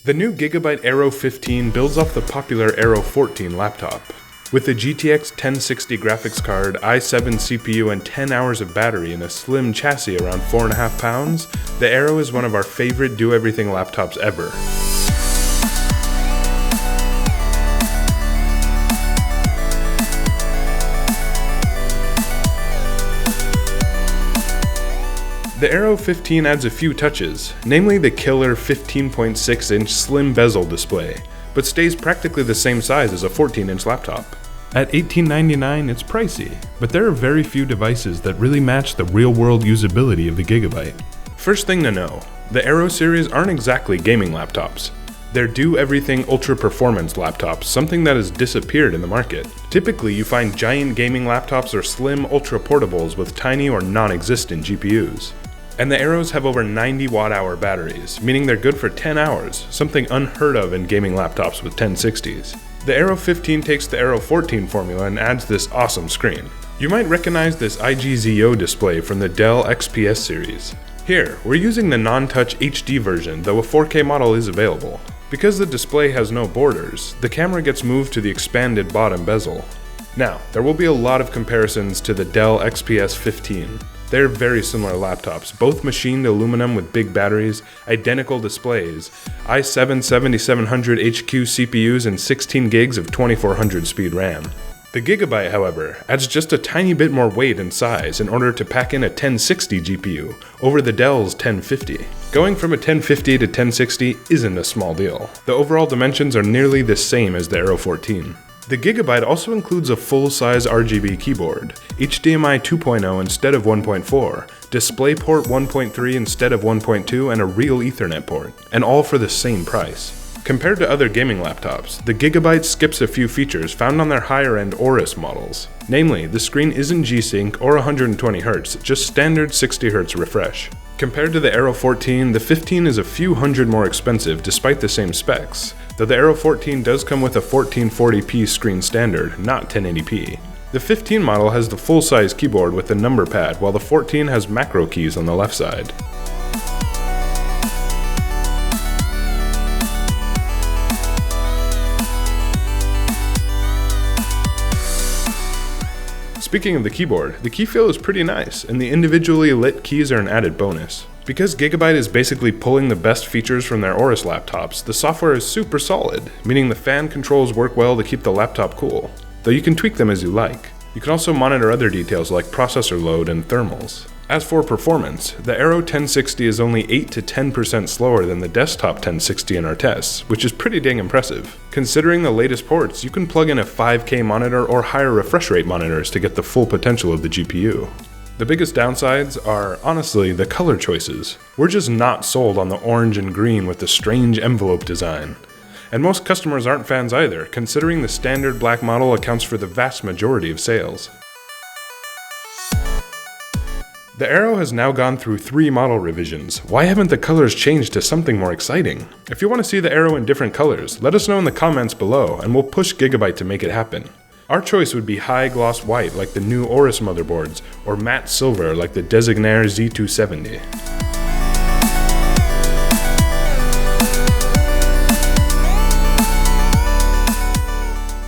The new GIGABYTE Aero 15 builds off the popular Aero 14 laptop. With the GTX 1060 graphics card, i7 CPU, and 10 hours of battery in a slim chassis around 4.5 pounds, the Aero is one of our favorite do-everything laptops ever. The Aero 15 adds a few touches, namely the killer 15.6-inch slim bezel display, but stays practically the same size as a 14-inch laptop. At $1899, it's pricey, but there are very few devices that really match the real-world usability of the GIGABYTE. First thing to know, the Aero series aren't exactly gaming laptops. They're do-everything ultra-performance laptops, something that has disappeared in the market. Typically, you find giant gaming laptops or slim ultra-portables with tiny or non-existent GPUs. And the Aeros have over 90 watt-hour batteries, meaning they're good for 10 hours, something unheard of in gaming laptops with 1060s. The Aero 15 takes the Aero 14 formula and adds this awesome screen. You might recognize this IGZO display from the Dell XPS series. Here, we're using the non-touch HD version, though a 4K model is available. Because the display has no borders, the camera gets moved to the expanded bottom bezel. Now, there will be a lot of comparisons to the Dell XPS 15. They're very similar laptops, both machined aluminum with big batteries, identical displays, i7 7700 HQ CPUs, and 16 gigs of 2400 speed RAM. The GIGABYTE, however, adds just a tiny bit more weight and size in order to pack in a 1060 GPU over the Dell's 1050. Going from a 1050 to 1060 isn't a small deal. The overall dimensions are nearly the same as the Aero 14. The GIGABYTE also includes a full-size RGB keyboard, HDMI 2.0 instead of 1.4, DisplayPort 1.3 instead of 1.2, and a real Ethernet port, and all for the same price. Compared to other gaming laptops, the GIGABYTE skips a few features found on their higher-end Aorus models. Namely, the screen isn't G-Sync or 120Hz, just standard 60Hz refresh. Compared to the Aero 14, the 15 is a few hundred more expensive despite the same specs, though the Aero 14 does come with a 1440p screen standard, not 1080p. The 15 model has the full-size keyboard with the number pad, while the 14 has macro keys on the left side. Speaking of the keyboard, the key feel is pretty nice, and the individually lit keys are an added bonus. Because GIGABYTE is basically pulling the best features from their Aorus laptops, the software is super solid, meaning the fan controls work well to keep the laptop cool, though you can tweak them as you like. You can also monitor other details like processor load and thermals. As for performance, the Aero 1060 is only 8 to 10% slower than the desktop 1060 in our tests, which is pretty dang impressive. Considering the latest ports, you can plug in a 5K monitor or higher refresh rate monitors to get the full potential of the GPU. The biggest downsides are, honestly, the color choices. We're just not sold on the orange and green with the strange envelope design. And most customers aren't fans either, considering the standard black model accounts for the vast majority of sales. The Aero has now gone through 3 model revisions. Why haven't the colors changed to something more exciting? If you want to see the Aero in different colors, let us know in the comments below and we'll push GIGABYTE to make it happen. Our choice would be high gloss white like the new Aorus motherboards, or matte silver like the Designaire Z270.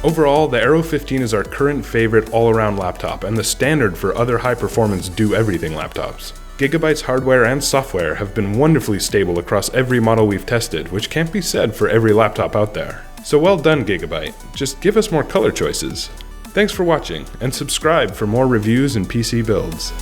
Overall, the Aero 15 is our current favorite all-around laptop and the standard for other high-performance do-everything laptops. GIGABYTE's hardware and software have been wonderfully stable across every model we've tested, which can't be said for every laptop out there. So well done, GIGABYTE. Just give us more color choices. Thanks for watching, and subscribe for more reviews and PC builds.